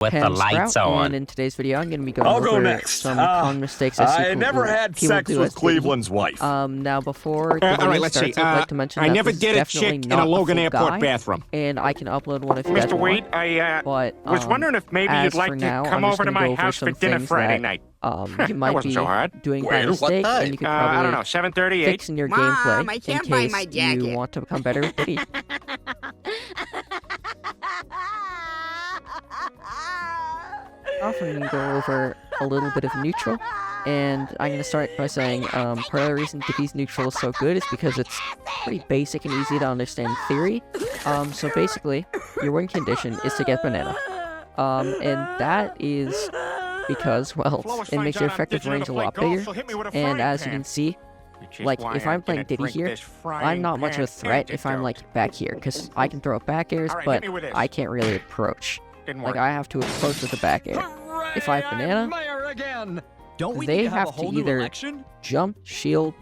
with the lights on. And in today's video, I'm going to be going over some common mistakes I see I never had sex with Cleveland's wife. Now before the all video right, let's starts, see. I'd like to mention I that never this did is a chick definitely in not a Logan full Airport guide, bathroom. and I can upload one if you guys Mr. Wade, want. I But was wondering if maybe as you'd like for to now, come I'm just over to gonna my go over house for some dinner things Friday that, night. You might wasn't be so hard. doing by Where? What mistake, time? and you could I don't probably know, 7:38. fix in your Mom, gameplay I in can't find my case jacket. you want to become better with Diddy. Often go over a little bit of neutral, and I'm going to start by saying part of the reason Diddy's neutral is so good is because it's pretty basic and easy to understand theory. So basically, your win condition is to get banana. And that is because, well, it makes your effective range a lot bigger, and as you can see, like, if I'm playing Diddy here, I'm not much of a threat if I'm, like, back here, because I can throw back airs, but I can't really approach. Like, I have to approach with the back air. If I have banana, they have to either jump, shield,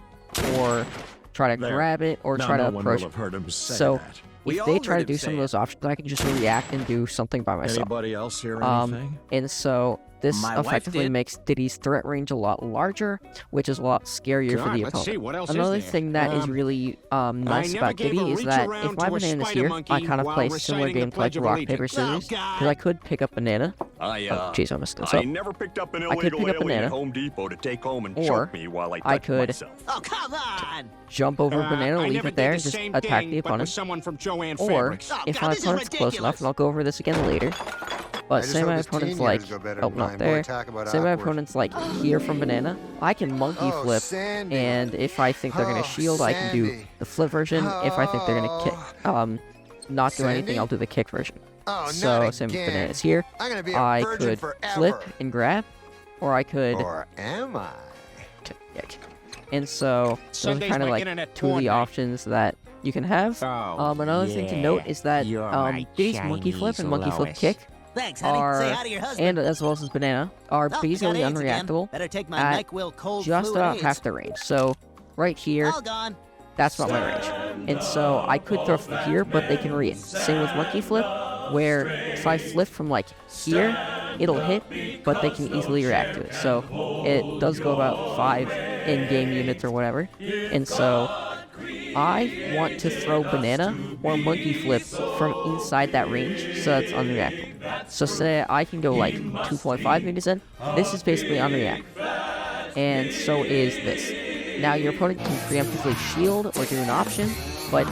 or try to grab it, or try to approach it. So, if they try to do some of those options, I can just react and do something by myself. Anybody else hear anything? And so this effectively makes Diddy's threat range a lot larger, which is a lot scarier for the opponent. Another thing that is really nice about Diddy is that if my banana is here, I kind of play similar games like rock, paper, scissors, because I could pick up banana. Oh, jeez, I missed it. So, I never picked up an I could pick up banana, at Home Depot to take home and or choke me while I I touch could myself. Oh, come on! jump over banana, leave it there, and just attack the opponent. Or, if my opponent's close enough, and I'll go over this again later, but say my opponent's like, oh, not there, say my opponent's like here from banana, I can monkey flip, and if I think they're going to shield, I can do the flip version. If I think they're going to kick, not do anything, I'll do the kick version. So, same with bananas here, I could flip and grab, or I could... Or am I? And so, those are kind of like two of the options that you can have. Another thing to note is that Diddy's monkey flip and monkey flip kick are, and as well as banana, are basically unreactable at just about half the range. So, right here, that's about my range. And so, I could throw from here, but they can read. Same with monkey flip, where if I flip from like here, it'll hit, but they can easily react to it. So, it does go about 5 in-game units or whatever. And so, I want to throw banana or monkey flip from inside that range, so that's unreactable. So say I can go like 2.5 meters in, this is basically unreactable. And so is this. Now your opponent can preemptively shield or do an option, but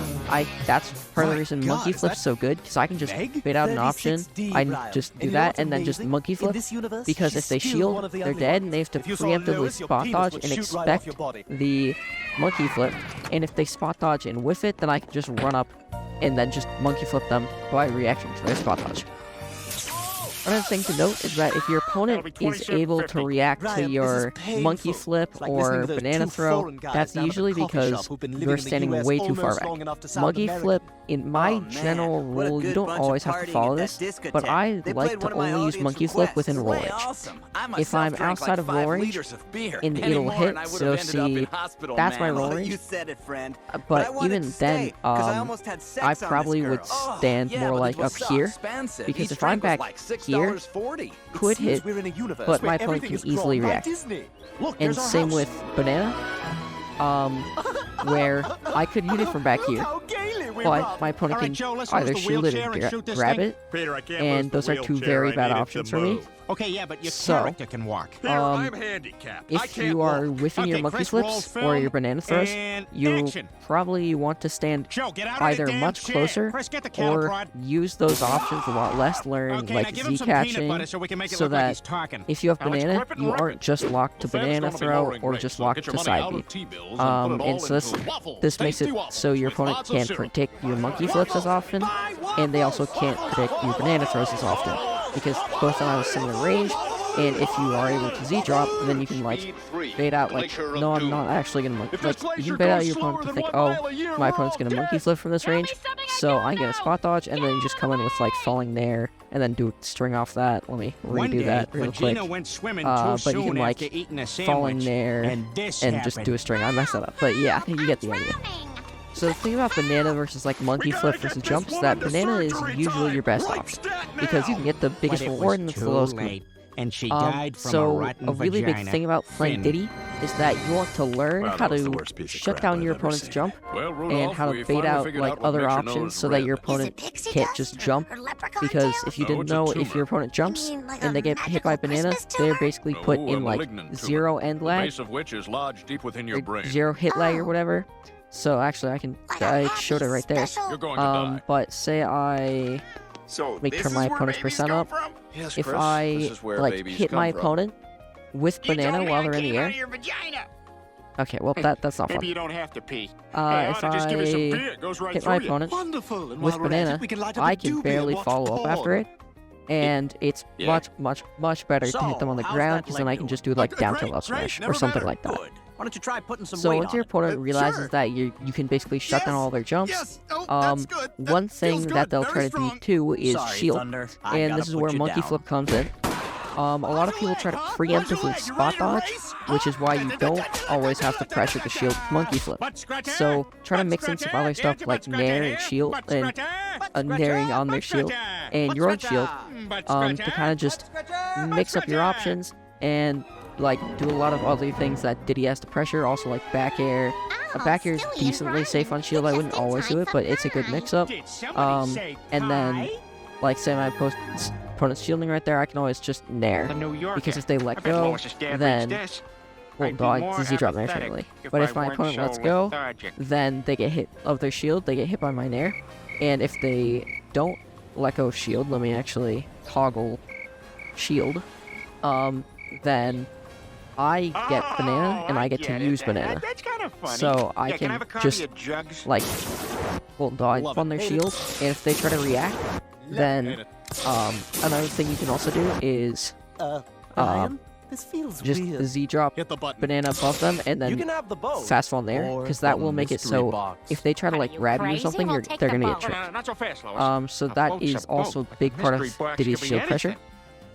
that's part of the reason monkey flip's so good, because I can just bait out an option, I just do that, and then just monkey flip, because if they shield, they're dead, and they have to preemptively spot dodge and expect the monkey flip, and if they spot dodge and whiff it, then I can just run up and then just monkey flip them by reaction to their spot dodge. Another thing to note is that if your opponent is able to react to your monkey flip or banana throw, that's usually because you're standing way too far back. Monkey flip, in my general rule, you don't always have to follow this, but I like to only use monkey flip within roll range. If I'm outside of roll range, and it'll hit, so see, that's my roll range. But even then, I probably would stand more like up here, because if I'm back here, could hit, but my opponent can easily react. And same with banana, where I could hit it from back here, but my opponent can either shield it or grab it, and those are two very bad options for me. Okay, yeah, but your character can walk. If you are whiffing your monkey flips or your banana throws, you probably want to stand either much closer or use those options a lot less, learn like Z catching, so that if you have banana, you aren't just locked to banana throw or just locked to side beat. And so this makes it so your opponent can't predict your monkey flips as often, and they also can't predict your banana throws as often, because both of them have a similar range, and if you are able to Z-drop, then you can, like, bait out, like, no, I'm not actually gonna monkey, like, you can bait out your opponent to think, oh, my opponent's gonna monkey flip from this range, so I'm gonna spot dodge, and then you just come in with, like, falling there, and then do string off that. Let me redo that real quick. But you can, like, fall in there, and just do a string. I messed that up, but yeah, you get the idea. So the thing about banana versus like monkey flip versus jump is that banana is usually your best option because you can get the biggest reward and it's the lowest cost. And she died from so rotten a really big vagina. thing about playing Diddy is that you want to learn how to shut down your opponent's jump and how to bait out like other options so that your opponent can't just jump. Because if you didn't know, if your opponent jumps and they get hit by banana, they're basically put in like 0 end lag, or 0 hit lag or whatever. So actually, I showed it right there. But say I turn my opponent's percent up. Yes, If Chris, I this is where like babies hit come my from. opponent with banana while they're in the air. Okay, well that's not fun. Maybe you don't have to pee. If I hit my opponent with banana, I can barely follow up after it, and it's much better to hit them on the ground because then I can just do like down tilt up smash or something like that. Why don't you try putting some So weight once your on it? opponent realizes that you can basically shut down all their jumps, one thing that they'll try to do too is Sorry, shield, Thunder. I and gotta this is put where you monkey down. flip comes in. A lot of people try to preemptively spot dodge, which is why you don't always have to pressure the shield with monkey flip. So try to mix in some other stuff like nair and shield, and nairing on their shield and your own shield, to kind of just mix up your options and like do a lot of other things that Diddy has to pressure. Also like back air. A back air is decently safe on shield. I wouldn't always do it, but it's a good mix-up. And then like say my opponent's shielding right there, I can always just nair. Because if they let go, then well, no, it's Z-drop nair family. But if my opponent lets go, then they get hit of their shield, they get hit by my nair. And if they don't let go of shield, let me actually toggle shield, then I get banana and I get to use banana. So I can just like dodge on their shield, and if they try to react, then another thing you can also do is This feels just weird. Z-drop banana above them and then fast fall there, because that will make it so if they try to like grab you or something, they're gonna get tricked. Not so fast, Lois. So that is also a big part of Diddy's shield pressure.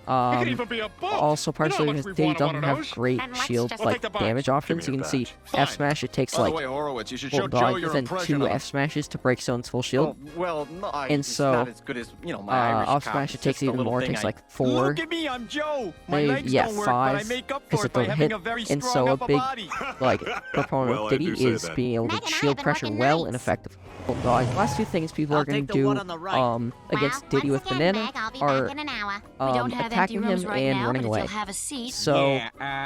Also partially because Diddy doesn't have great shield like damage options. You can see F smash, it takes like within 2 F smashes to break someone's full shield. Well, no, And so as good as, you know, my Irish off cop. smash it It's takes just a even little more, it thing takes I- like 4, Look at me, I'm Joe. My maybe legs yeah don't work, but I 5, make up because for it it by don't having hit. a very And strong so a upper big body. like proponent Well, of I Diddy do say is that. being able to Night-night, shield been pressure working well nights. and effective. Last 2 things people I'll are going take to the do one on the right. against Diddy with banana are attacking him and running away. So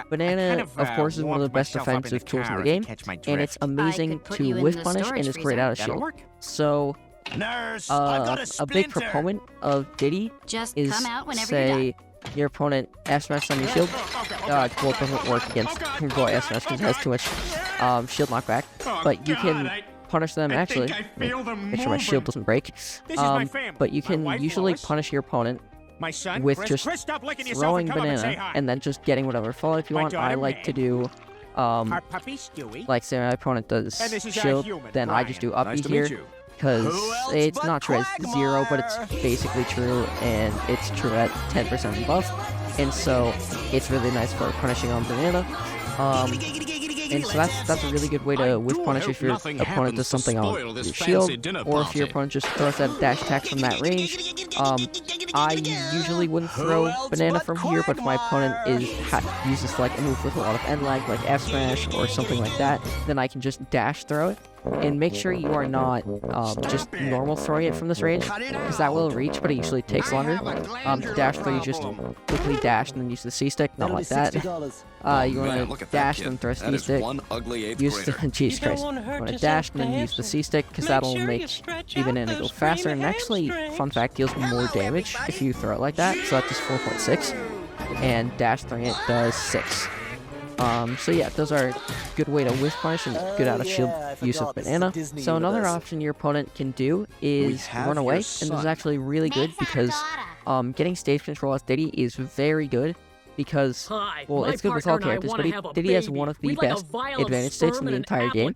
banana, of course, is one of the best defensive tools in the game, and it's amazing to whiff punish and is great out of shield. So Nurse, I've got a big proponent of Diddy Just is come out whenever you're done. say your opponent F smash on your shield. Well, it doesn't work against F smash because it has too much shield knockback, but you can punish them actually. Make sure my shield doesn't break. But you can usually punish your opponent with just throwing banana and then just getting whatever follow if you want. I like to do like say my opponent does shield, then I just do uppy here. Because it's not true at 0, but it's basically true, and it's true at 10% and above. And so it's really nice for punishing on banana. And so that's a really good way to whiff punish if your opponent does something on your shield, or if your opponent just throws that dash attack from that range. I usually wouldn't throw banana from here, but if my opponent uses like a move with a lot of end lag, like F smash or something like that, then I can just dash throw it. And make sure you are not just normal throwing it from this range, because that will reach, but it usually takes longer. To dash throw, you just quickly dash and then use the C-stick, not like that. You want to dash and throw C-stick, use the, Jesus Christ, you want to dash and then use the C-stick, because that'll make the banana go faster, and actually, fun fact, deals more damage if you throw it like that, so that does 4.6, and dash throwing it does 6. So yeah, those are a good way to whiff punish and good out of shield use of banana. So another option your opponent can do is run away, and this is actually really good because getting stage control as Diddy is very good because, well, it's good with all characters, but Diddy has one of the best advantage states in the entire game.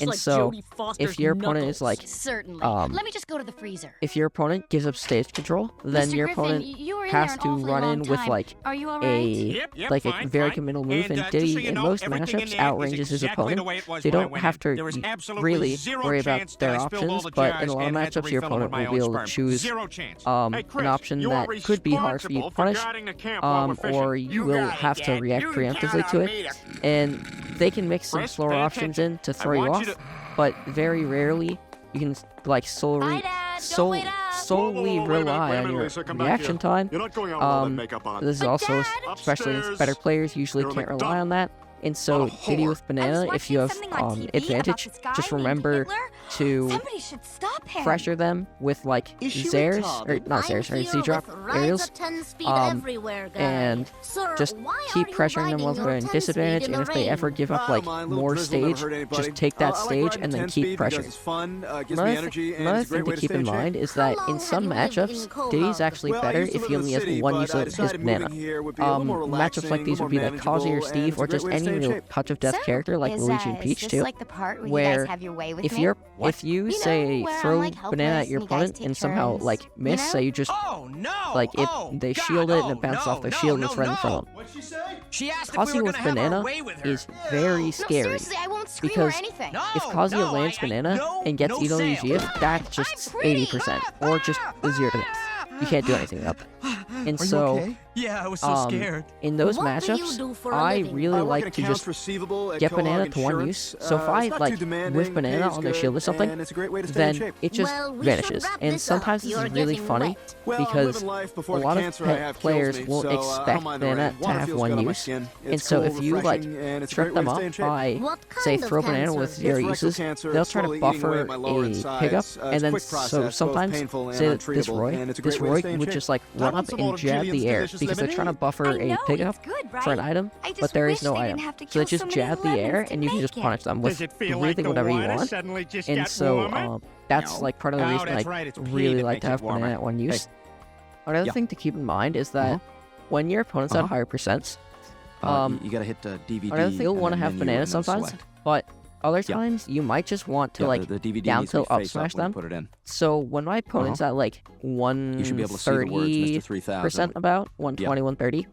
And so, if your opponent is like, Certainly. Let me just go to the freezer. if your opponent gives up stage control, then Mr. your Griffin, opponent you were in has there an to awfully run long in with time. like Are you all a right? like a fine, very fine. committal move, and just so Diddy you in know, most everything in matchups there is outranges his exactly the opponent. way it was So you when I don't went have in. to There was absolutely really zero worry about chance their that I spilled all options, the but jazz in a lot of and had to matchups, your refill them opponent with my will be own able to sperm. choose Zero chance. an Hey, Chris, option you are that could be hard for you to responsible for punish, guarding the camp while we're fishing. or you will have to react preemptively to it, and they can mix some Chris, slower pay options attention. in to I throw you want off, you to- but very rarely you can like solely rely on your reaction time. You're not going out with all that makeup on. This is also, especially against better players, usually You're can't like rely dumb. on that. And so, What a Diddy whore. with Banana, if you have advantage, just remember to Somebody should stop him. pressure them with like Zairs, or not Zairs, or Z-drop aerials, and just keep pressuring them while they're in disadvantage, and if they ever give up like more stage, just take that stage and then keep pressuring. Another thing to keep in mind is that in some matchups, Diddy's actually better if he only has one use of his banana. Matchups like these would be like Kazi or Steve, or just any real touch of death character like Luigi and Peach too, Like the part where, where you guys have your way with if me? you say where I'm, throw like, banana helpless at your and you guys opponent take and somehow turns, like miss, you know? say you just Oh, no. like it, Oh, they God, shield it and it oh, bounces no, off their no, shield and no, it's right in front of no. them. What'd she say? She asked if Kazi we were with gonna have banana our way with her. is very No, scary, seriously, I won't scream because or anything. No, if Kazuya no, lands banana no, and gets no eaten on the sale. GF, that's just 80%, or just 0 to death. You can't do anything about that. And Are you so, okay? Yeah, I was so scared. in those What do you matchups, do for a I living? really I work in like to accounts just receivable at get Kellogg banana to one Insurance. use. So if I It's not like too demanding, whiff banana pays on their good, shield or something, and it's a great way to stay in then shape. it just Well, we should vanishes. wrap And this sometimes up. this You're is really getting funny wet. Well, I'm because living life before a the lot of cancer I have kills players me, will so, I don't expect mind the banana rain. to Water have feels one good on my use. skin. And It's so cool, if you like refreshing, and it's a trick great way them to stay in up shape. by What say kind of throw banana cancer? with It's zero rectal uses, cancer. they'll It's try to slowly eating away buffer at my lower a insides. pickup, It's and a then quick so process, both sometimes painful and say that this untreatable, Roy, and it's a this great way to Roy stay in would shape. just like That run one's up some and old jab Julian's the air delicious because they're trying to lemonade. buffer I a know, pickup it's good, for an right? item, I just but there is wish no they item. didn't have to So kill they just so many jab the air, lemons to and you can just make punish them with Does it feel really like the whatever you water want. suddenly just And got so warmer? that's No. like part of the Oh, reason that's I right, it's pee really that like makes to it have warmer. banana at one use. Another Yeah. thing to keep in mind is that when your opponent's at higher percents, You gotta hit DVD. another thing you'll want to have banana sometimes, but other Yeah. times you might just want to like the DVD down needs to be tilt up face smash when you them. put it in. So when my opponent's at like You should be able to see the words, Mr. 3000. 130%, about 120, 130,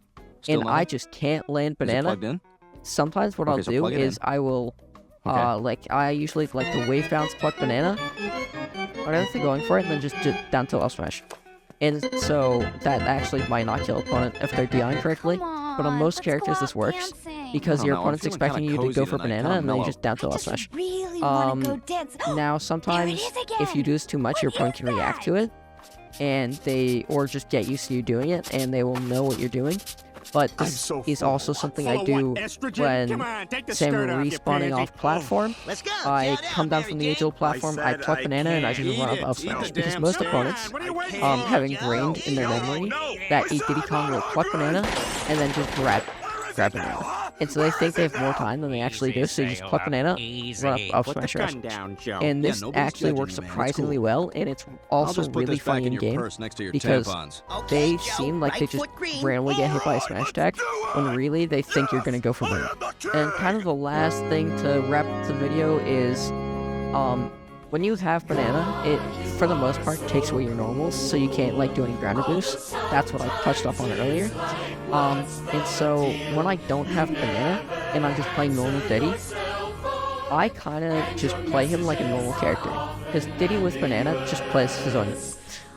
Still and I nothing? just can't land Is it banana, plugged in? sometimes what Okay, I'll so do plug it is in. I will Okay. like I usually like the wave bounce pluck banana, whatever thing going for it, and then just down tilt up smash. And so that actually might not kill opponent if they're DIing correctly. But on most characters this works because I your don't know, I'm opponent's feeling expecting kinda you to cozy go for tonight, banana kinda and then you mellow. just down tilt up smash. really want to go dance. Now sometimes if you do this too much, your opponent can react to it, and they or just get used to you doing it, and they will know what you're doing. But I'm this so is full. also something I Full of do what, estrogen? when Come on, take the say I'm skirt off, you respawning pansy. off platform. Let's go. I come down from the age-old platform, I said pluck I banana, and I can't just run eat up up it. smash. Eat Because damn most skin. opponents, What are you waiting having for? grained in their memory that eat Diddy Kong will pluck banana and then just grab banana. And so they think they have more time than they actually do, so you just pluck banana, run up Put the smash rush. gun down, Joe. And this nobody's actually judging works you, man. It's surprisingly cool. well, and it's I'll also just put really this back funny in in your game purse next to your because tampons. they seem like they just randomly get hit by a smash attack when really they think you're gonna go for banana. And kind of the last thing to wrap up the video is, when you have banana, it for the most part takes away your normals, so you can't like do any grounded boosts. That's what I touched up on earlier. And so when I don't have banana and I'm just playing normal Diddy, I kind of just play him like a normal character. Because Diddy with banana just plays his own.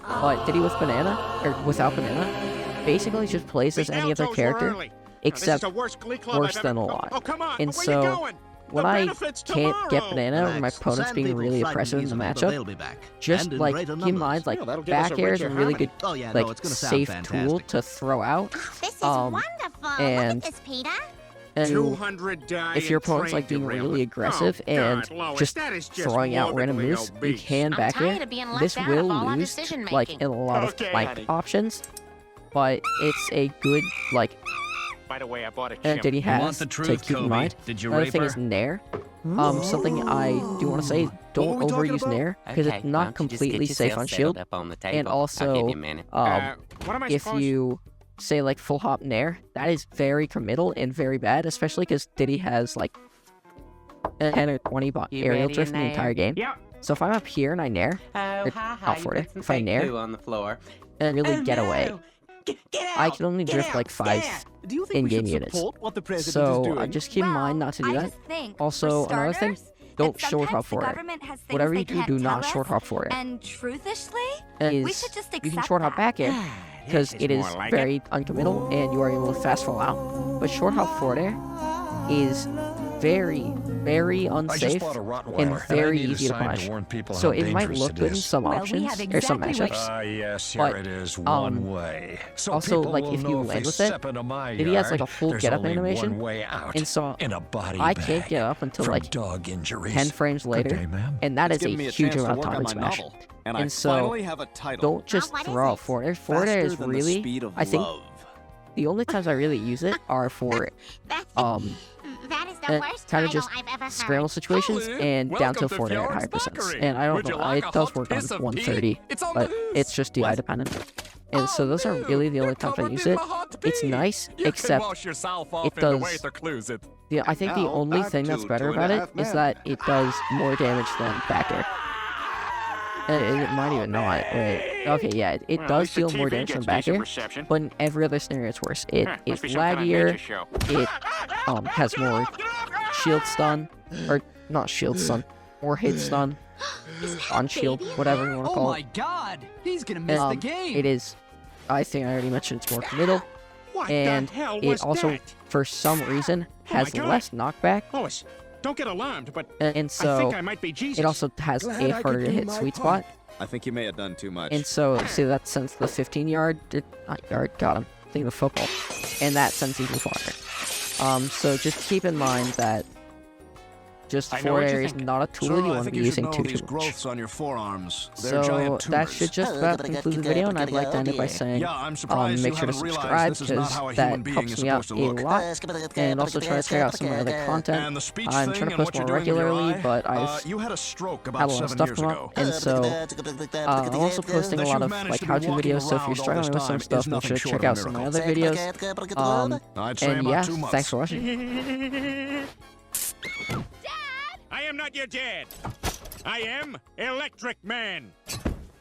But Diddy with banana, or without banana, basically just plays as any other character, except worse than a lot. And so when I can't get banana or my opponent's being really oppressive in the matchup, just like keep in mind like that'll give us a back air is a richer really harmony. good like safe tool to throw out. This is wonderful. And- Look at this, Peter. And $200 if your opponent's like being really aggressive and just throwing out random moves, you can back tired air. of being left This out will of all our lose decision-making. like in a lot of Okay, flank honey. options, but it's a good like By the way, I bought a chimp. Diddy You want has the to truth, keep in Kobe? mind. Did you Another rape thing her? is Nair. Something I do want to say, don't were we talking overuse about? Nair because it's not completely safe on shield. And also, What am I if supposed you say like full hop nair, that is very committal and very bad, especially because Diddy has like 10 or 20 aerial drift in the entire game. Yeah. So if I'm up here and I nair, not for it, if I nair on the floor. and really get away, I can only drift like 5 in-game units. So just keep in mind not to do I that. just think, Also, for another thing, starters, don't that short hop sometimes for the it. government has things Whatever they you do, can't do not tell short us, hop for it. And truthishly, we Is should just you can accept short hop that. back air because it is more like very uncommittal and you are able to fast fall out. But short hop forward air is very, very unsafe and very easy to punish. So it might look good in some Well, we options have or some exactly matchups. Yes, But, here it is, um, one way. So also, people like, will if you know land they with it, step into my Diddy has, like, a yard, full there's get-up only animation, one way out, and so in a body I bag can't get up until from like dog injuries. 10 frames Good later, day, ma'am. and that is It's a given me a huge chance to amount of work time on my smash. novel, and I And so, finally have a title. Don't just what is throw out it? forward air. Forward air Faster is than the really, speed of I think, love. the only times I really use it are for That's, that is the worst kind title of just I've ever heard. scramble situations and down to forward air at higher percents. And I don't know, it does work on 130, but it's just DI dependent. And so those are really the only times I use it. It's nice, except it does. Yeah, I think the only thing that's better about it is that it does more damage than back air. And it might even not. Wait. Okay, yeah, it does deal more damage than back air, but in every other scenario it's worse. It is laggier, it has more shield stun, or not shield stun, more hit stun, on shield, whatever you want to Oh call my it. God! He's gonna miss the game. It is, I think I already mentioned it's more committal, What and the hell it was also, that? for some reason, Oh my has God. less knockback, Lois, don't get alarmed, but and I so think I might be Jesus. it also has a harder to hit sweet spot. I think you may have done too much. And so, see, that sends the 15-yard, not yard, got him, think of football, and that sends even farther. So just keep in mind that just I know forward what you air is think. not a tool you want to be using too much. on your forearms. So that should just about conclude the video, and I'd like to end it by saying, make sure to subscribe, because that helps me out a lot, and also try to check out some of my other content. I'm trying to post more regularly, but I've you had a stroke had a about lot of 7 stuff years come ago. up, and so I'm also posting a lot of like how-to videos, so if you're struggling with some stuff, make sure to check out some of my other videos. I'd say And about yeah, 2 months. thanks for watching. I am not your dad. I am Electric Man.